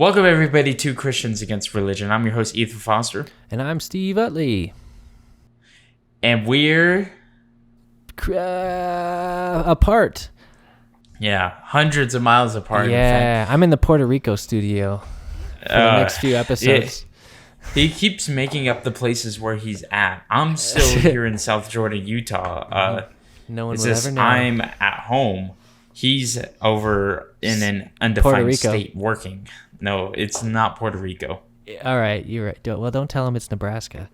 Welcome, everybody, to Christians Against Religion. I'm your host, Ethan Foster. And I'm Steve Utley. And we're... apart. Yeah, hundreds of miles apart. Yeah, I'm in the Puerto Rico studio for the next few episodes. He keeps making up the places where he's at. I'm still here in South Jordan, Utah. No one will ever know. I'm at home. He's over in an undefined state working. No, it's not Puerto Rico. All right, you're right. Don't tell him it's Nebraska.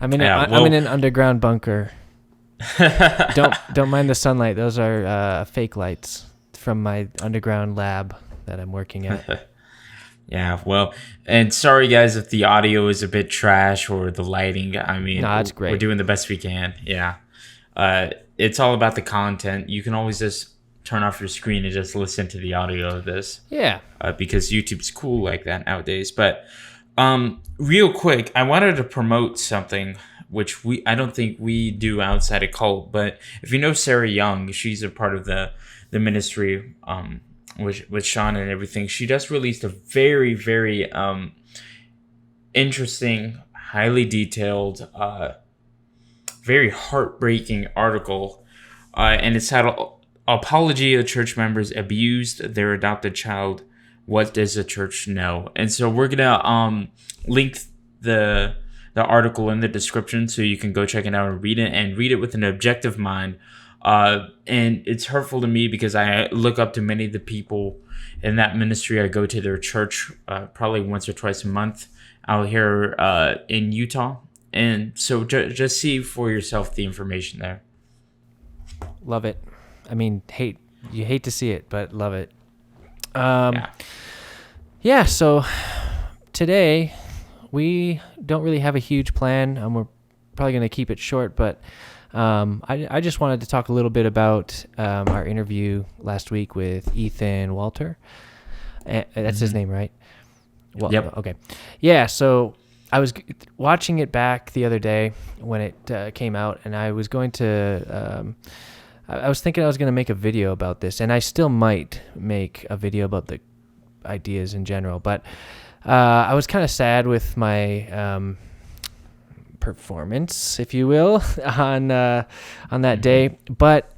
I'm in an underground bunker. Don't mind the sunlight. Those are fake lights from my underground lab that I'm working at. Yeah, well, and sorry guys if the audio is a bit trash or the lighting. I mean, no, it's great. We're doing the best we can. Yeah, it's all about the content. You can always just turn off your screen and just listen to the audio of this. Yeah, because YouTube's cool like that nowadays. But real quick, I wanted to promote something which I don't think we do outside of cult. But if you know Sarah Young, she's a part of the ministry. With Sean and everything, she just released a very, very interesting, highly detailed, very heartbreaking article, and it's titled "Apology of Church Members Abused Their Adopted Child. What Does the Church Know?" And so we're gonna link the article in the description so you can go check it out and read it with an objective mind. And it's hurtful to me because I look up to many of the people in that ministry. I go to their church probably once or twice a month out here in Utah. And so just see for yourself the information there. Love it. I mean, you hate to see it, but love it. Yeah, so today we don't really have a huge plan. We're probably going to keep it short, but I just wanted to talk a little bit about our interview last week with Ethan Walter. That's his name, right? Well, yep. Okay. Yeah, so I was watching it back the other day when it came out, and I was going to... I was thinking I was going to make a video about this, and I still might make a video about the ideas in general, but I was kind of sad with my... performance, if you will, on that day, but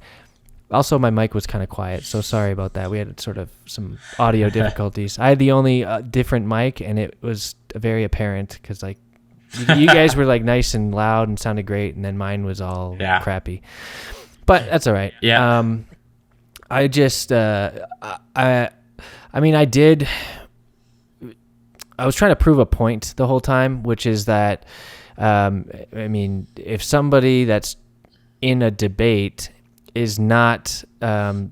also my mic was kind of quiet, so sorry about that. We had sort of some audio difficulties. I had the only different mic, and it was very apparent because like you guys were like nice and loud and sounded great, and then mine was all crappy. But that's all right. Yeah. I just I was trying to prove a point the whole time, which is that if somebody that's in a debate is not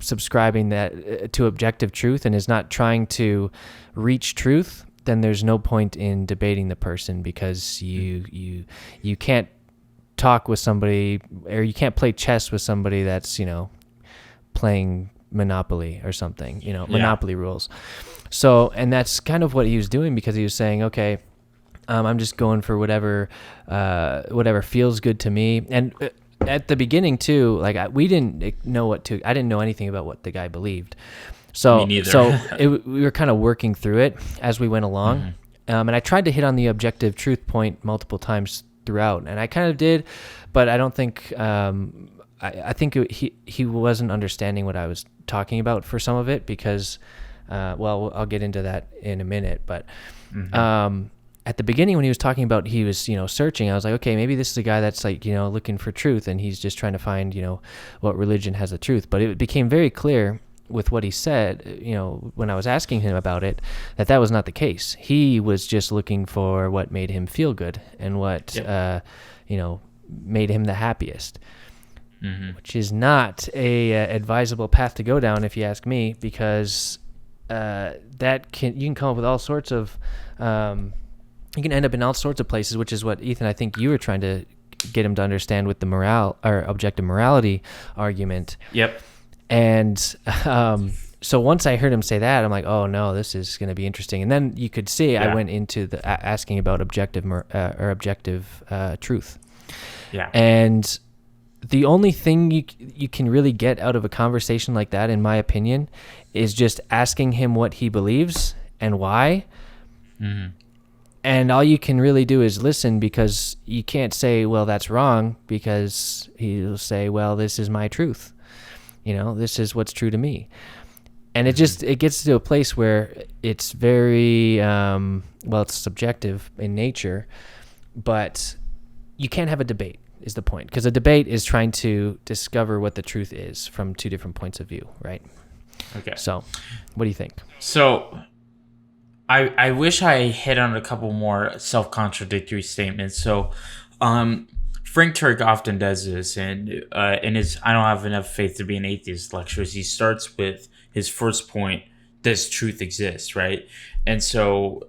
subscribing to objective truth and is not trying to reach truth, then there's no point in debating the person, because you can't talk with somebody, or you can't play chess with somebody that's playing Monopoly or something, Monopoly rules. So, and that's kind of what he was doing, because he was saying, okay, I'm just going for whatever feels good to me. And at the beginning too, like we didn't know I didn't know anything about what the guy believed. So, me neither. We were kind of working through it as we went along. Mm-hmm. And I tried to hit on the objective truth point multiple times throughout, and I kind of did, but I don't think, I think he wasn't understanding what I was talking about for some of it, because, I'll get into that in a minute, but, at the beginning when he was talking about he was, searching, I was like, okay, maybe this is a guy that's like, looking for truth, and he's just trying to find, what religion has the truth. But it became very clear with what he said, when I was asking him about it, that was not the case. He was just looking for what made him feel good and what, made him the happiest, which is not a advisable path to go down, if you ask me, because you can come up with all sorts of, you can end up in all sorts of places, which is what, Ethan, I think you were trying to get him to understand with the moral or objective morality argument. Yep. And so once I heard him say that, I'm like, oh no, this is going to be interesting. And then you could see I went into the asking about objective truth. Yeah. And the only thing you can really get out of a conversation like that, in my opinion, is just asking him what he believes and why. Mm-hmm. And all you can really do is listen, because you can't say, well, that's wrong, because he'll say, well, this is my truth. This is what's true to me. And it gets to a place where it's very, it's subjective in nature, but you can't have a debate is the point. Because a debate is trying to discover what the truth is from two different points of view, right? Okay. So what do you think? So I wish I hit on a couple more self-contradictory statements. So Frank Turk often does this, and in his "I don't have enough faith to be an atheist" lectures, he starts with his first point: does truth exist, right? And so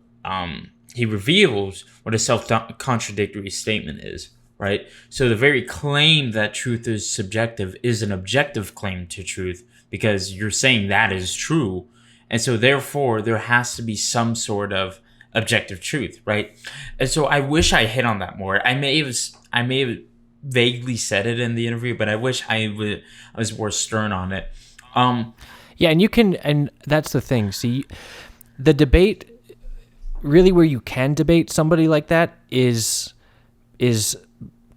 he reveals what a self-contradictory statement is, right? So the very claim that truth is subjective is an objective claim to truth, because you're saying that is true. And so therefore there has to be some sort of objective truth, right? And so I wish I hit on that more. I may have vaguely said it in the interview, but I wish I was more stern on it. Yeah, and that's the thing. See, the debate, really, where you can debate somebody like that is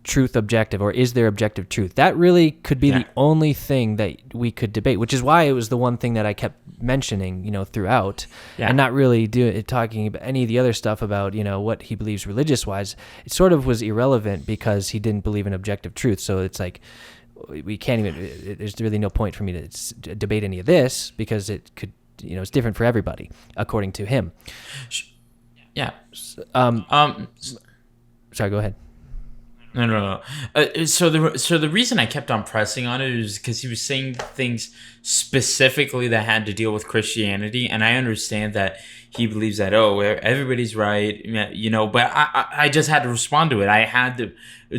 truth objective, or is there objective truth? That really could be the only thing that we could debate, which is why it was the one thing that I kept mentioning, throughout, and not really talking about any of the other stuff about, what he believes religious wise. It sort of was irrelevant because he didn't believe in objective truth. So it's like, we can't even, there's really no point for me to debate any of this, because it could, it's different for everybody according to him. Yeah. Sorry, go ahead. No. So the reason I kept on pressing on it is because he was saying things specifically that had to deal with Christianity, and I understand that he believes that everybody's right, But I just had to respond to it. I had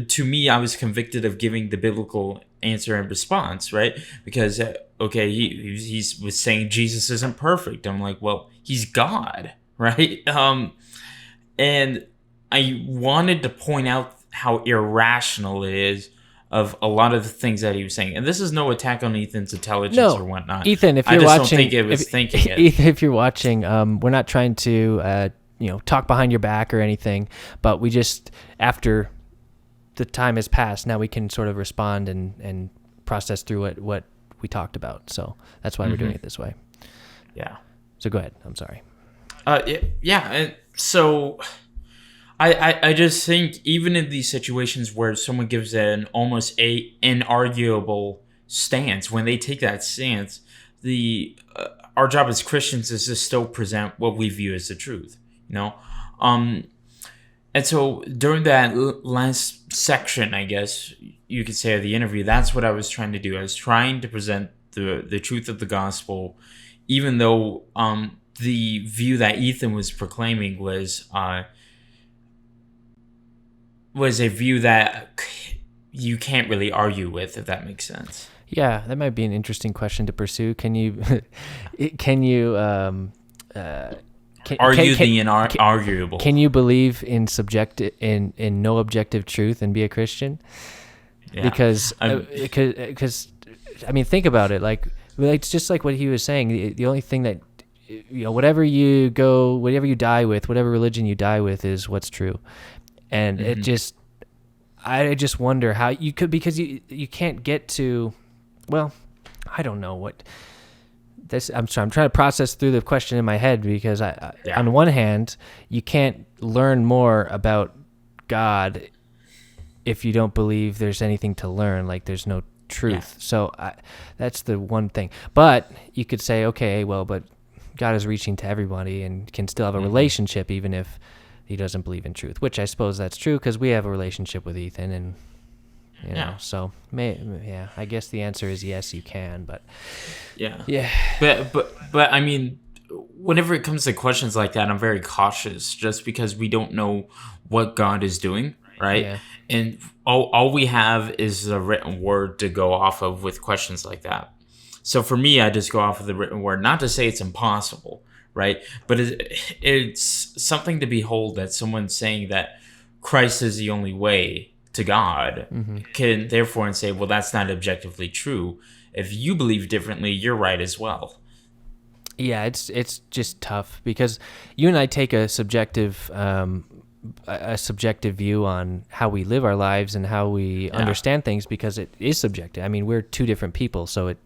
to me, I was convicted of giving the biblical answer and response, right? Because he was saying Jesus isn't perfect. I'm like, well, he's God, right? And I wanted to point out how irrational it is of a lot of the things that he was saying. And this is no attack on Ethan's intelligence or whatnot. Ethan, if you're watching, don't think it was thinking it. Ethan, if you're watching, we're not trying to, talk behind your back or anything, but we just, after the time has passed, now we can sort of respond and process through what we talked about. So that's why we're doing it this way. Yeah. So go ahead. I'm sorry. Yeah. And so I just think even in these situations where someone gives an almost inarguable stance, when they take that stance, our job as Christians is to still present what we view as the truth, And so during that last section, I guess you could say, of the interview, that's what I was trying to do. I was trying to present the truth of the gospel, even though the view that Ethan was proclaiming was a view that you can't really argue with, if that makes sense. Yeah, that might be an interesting question to pursue. Can you argue the inarguable? Can you believe in in no objective truth and be a Christian? Yeah. Because think about it. Like, it's just like what he was saying. The only thing that, whatever you die with, whatever religion you die with, is what's true. And I just wonder how you could, because you can't get to, well, I don't know what this. I'm trying to process through the question in my head, because on one hand, you can't learn more about God if you don't believe there's anything to learn, like there's no truth. Yeah. So that's the one thing. But you could say, okay, well, but God is reaching to everybody and can still have a relationship even if he doesn't believe in truth, which I suppose that's true, because we have a relationship with Ethan, and so I guess the answer is yes, you can, but but I mean, whenever it comes to questions like that, I'm very cautious, just because we don't know what God is doing, right? Yeah. And all we have is the written word to go off of with questions like that. So for me, I just go off of the written word, not to say it's impossible, right? But it's something to behold that someone's saying that Christ is the only way to God can therefore and say, well, that's not objectively true. If you believe differently, you're right as well. Yeah, it's just tough because you and I take a subjective view on how we live our lives and how we understand things because it is subjective. I mean, we're two different people, so it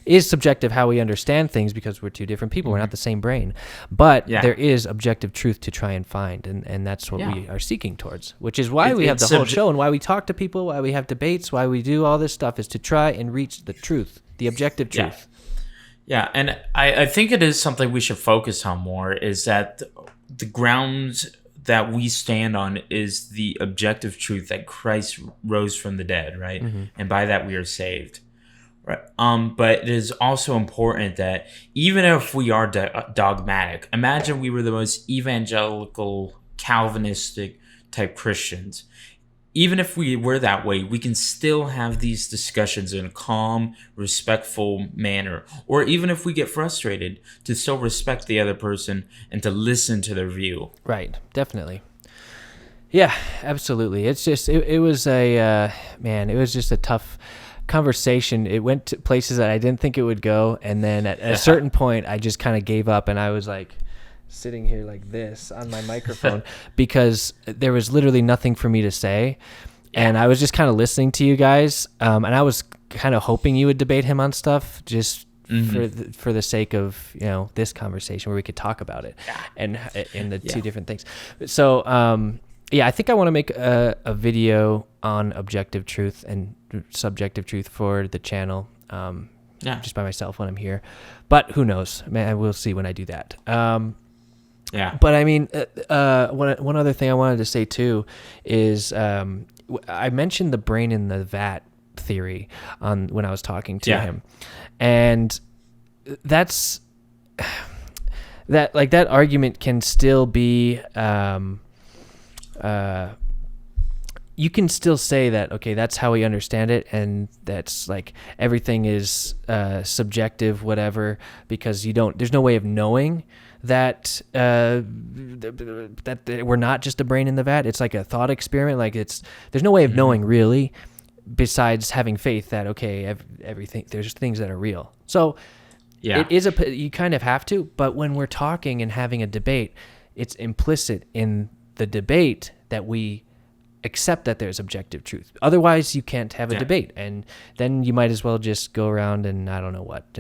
is subjective how we understand things because we're two different people. We're not the same brain. But there is objective truth to try and find, and that's what we are seeking towards, which is why we have the whole show and why we talk to people, why we have debates, why we do all this stuff is to try and reach the truth, the objective truth. Yeah, and I think it is something we should focus on more, is that the grounds that we stand on is the objective truth that Christ rose from the dead, right? And by that we are saved. Right. But it is also important that even if we are dogmatic, imagine we were the most evangelical, Calvinistic type Christians. Even if we were that way, we can still have these discussions in a calm, respectful manner. Or even if we get frustrated, to still respect the other person and to listen to their view. Right. Definitely. Yeah, absolutely. It's just, it was a, it was just a tough conversation. It went to places that I didn't think it would go. And then at a certain point, I just kind of gave up and I was like, sitting here like this on my microphone because there was literally nothing for me to say. And I was just kind of listening to you guys. And I was kind of hoping you would debate him on stuff just for the sake of, this conversation where we could talk about it and in the two different things. So, I think I want to make a video on objective truth and subjective truth for the channel. Just by myself when I'm here, but who knows, man, we'll see when I do that. But I mean, one other thing I wanted to say too is I mentioned the brain in the vat theory when I was talking to him, and that's that argument can still be. You can still say that, okay, that's how we understand it, and that's like everything is subjective, whatever, because there's no way of knowing that that we're not just a brain in the vat. It's like a thought experiment. Like there's no way of knowing really, besides having faith that everything there's things that are real. So it is you kind of have to. But when we're talking and having a debate, it's implicit in the debate that we accept that there's objective truth. Otherwise, you can't have a debate, and then you might as well just go around and I don't know what.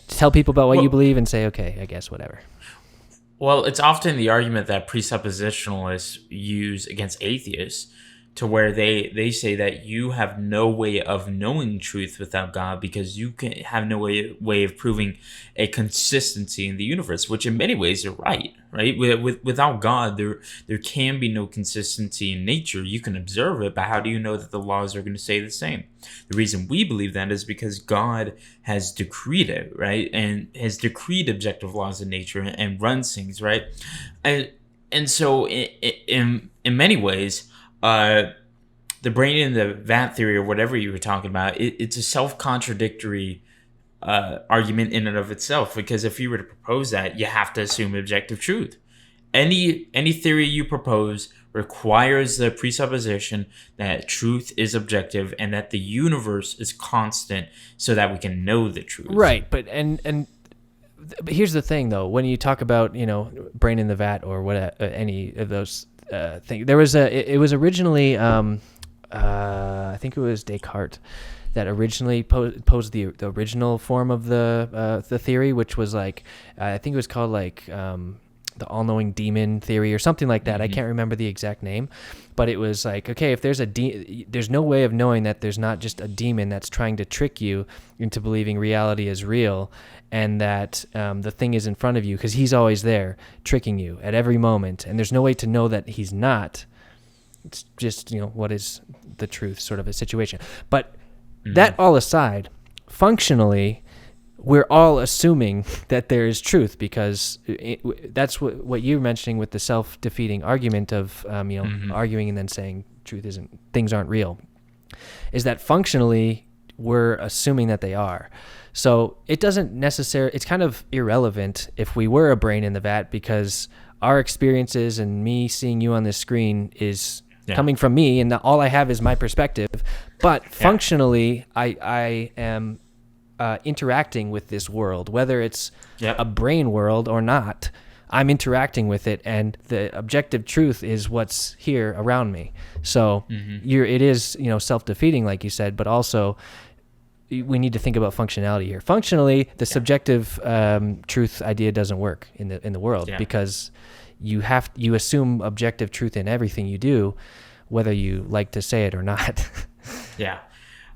Tell people about what you believe and say, okay, I guess whatever. Well, it's often the argument that presuppositionalists use against atheists, to where they say that you have no way of knowing truth without God because you can have no way of proving a consistency in the universe, which in many ways are right? Without God, there can be no consistency in nature. You can observe it, but how do you know that the laws are going to stay the same? The reason we believe that is because God has decreed it, right? And has decreed objective laws in nature and runs things, right? And so in many ways, the brain in the vat theory or whatever you were talking about, it's a self-contradictory argument in and of itself, because if you were to propose that, you have to assume objective truth. Any theory you propose requires the presupposition that truth is objective and that the universe is constant so that we can know the truth. Right, but but here's the thing though, when you talk about, brain in the vat or what any of those thing. There was it was originally, I think it was Descartes that originally posed the original form of the theory, which was like, I think it was called like the all-knowing demon theory or something like that. I can't remember the exact name, but it was like, okay, if there's there's no way of knowing that there's not just a demon that's trying to trick you into believing reality is real, and that the thing is in front of you because he's always there tricking you at every moment, and there's no way to know that he's not. It's just, what is the truth sort of a situation. But that all aside, functionally, we're all assuming that there is truth because that's what you're mentioning with the self-defeating argument of, arguing and then saying things aren't real, is that functionally we're assuming that they are. So it doesn't necessarily, it's kind of irrelevant if we were a brain in the vat, because our experiences and me seeing you on this screen is coming from me, and all I have is my perspective. But functionally, I am interacting with this world, whether it's a brain world or not. I'm interacting with it, and the objective truth is what's here around me. So it is, self-defeating, like you said, but also we need to think about functionality here. Functionally, the subjective truth idea doesn't work in the world because you assume objective truth in everything you do, whether you like to say it or not.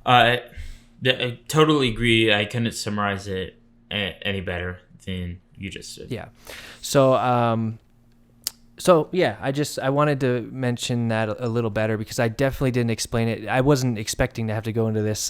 I totally agree. I couldn't summarize it any better than you just did. Yeah. I wanted to mention that a little better because I definitely didn't explain it. I wasn't expecting to have to go into this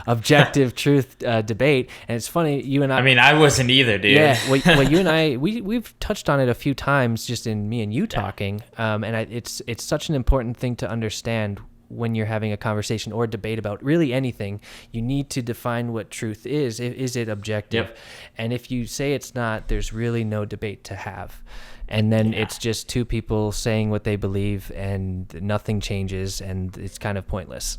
objective truth debate. And it's funny, you and I. I mean, I wasn't either, dude. Yeah. Well, you and I, we've touched on it a few times just in me and you talking. It's such an important thing to understand when you're having a conversation or debate about really anything. You need to define what truth is. Is it objective? Yep. And if you say it's not, there's really no debate to have. And then it's just two people saying what they believe and nothing changes, and it's kind of pointless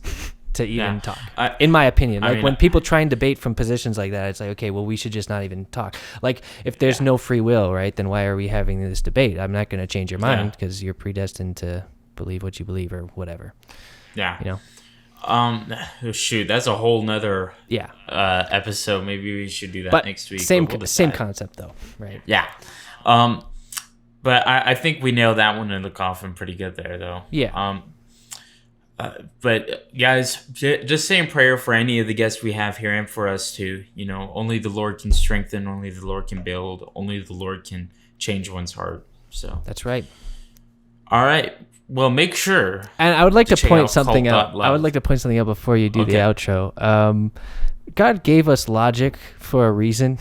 to even talk, in my opinion. When people try and debate from positions like that, it's like, okay, well, we should just not even talk. Like, if there's no free will, right, then why are we having this debate? I'm not going to change your mind because you're predestined to believe what you believe or whatever. Yeah. Shoot, that's a whole nother episode. Maybe we should do that next week. Same concept though, right? Yeah. But I think we nailed that one in the coffin pretty good there, though. Yeah. But guys, just saying prayer for any of the guests we have here and for us too. Only the Lord can strengthen, only the Lord can build, only the Lord can change one's heart. So that's right. All right. Well, make sure. And I would like to point something out. I would like to point something out before you do the outro. God gave us logic for a reason.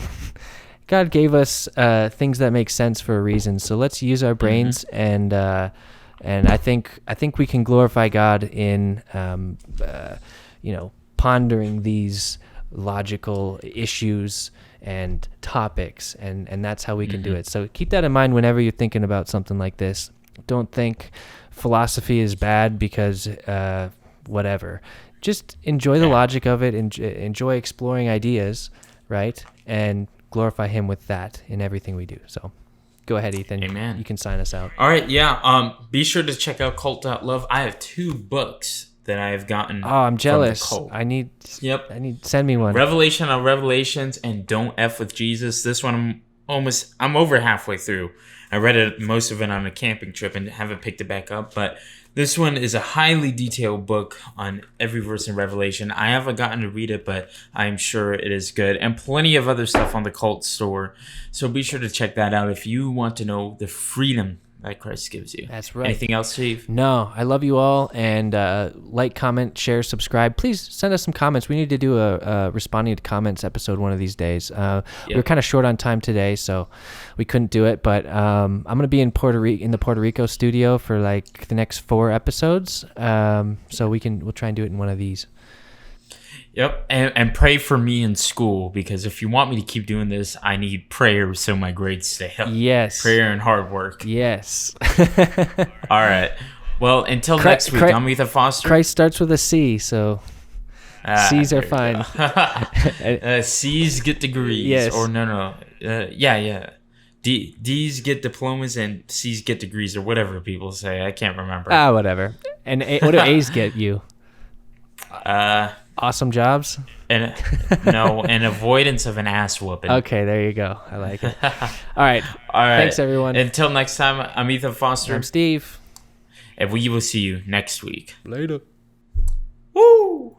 God gave us things that make sense for a reason. So let's use our brains, and I think we can glorify God in pondering these logical issues and topics, and that's how we can do it. So keep that in mind whenever you're thinking about something like this. Don't think philosophy is bad because whatever. Just enjoy the logic of it, enjoy exploring ideas, right? And glorify him with that in everything we do. So go ahead, Ethan. Amen. You can sign us out. All right, yeah. Be sure to check out Cult.love. I have 2 books that I have gotten. Oh, I'm jealous. From the cult. I need send me one. Revelation on Revelations and Don't F with Jesus. This one I'm over halfway through. I read it, most of it on a camping trip, and haven't picked it back up. But this one is a highly detailed book on every verse in Revelation. I haven't gotten to read it, but I'm sure it is good. And plenty of other stuff on the Cult store. So be sure to check that out if you want to know the freedom that Christ gives you. That's right. Anything else, Steve? No, I love you all. And like, comment, share, subscribe. Please send us some comments. We need to do a responding to comments episode one of these days. We were kind of short on time today, so we couldn't do it. But I'm going to be in the Puerto Rico studio for like the next 4 episodes. So we'll try and do it in one of these. Yep, and pray for me in school, because if you want me to keep doing this, I need prayer so my grades stay up. Yes. Prayer and hard work. Yes. All right. Well, until next week, I'm Ethan Foster. Christ starts with a C, so C's are fine. C's get degrees. Yes. Or no. Yeah. D's get diplomas and C's get degrees, or whatever people say. I can't remember. Whatever. And what do A's get you? Awesome jobs? And an avoidance of an ass whooping. Okay, there you go. I like it. All right. Thanks, everyone. Until next time, I'm Ethan Foster. I'm Steve. And we will see you next week. Later. Woo!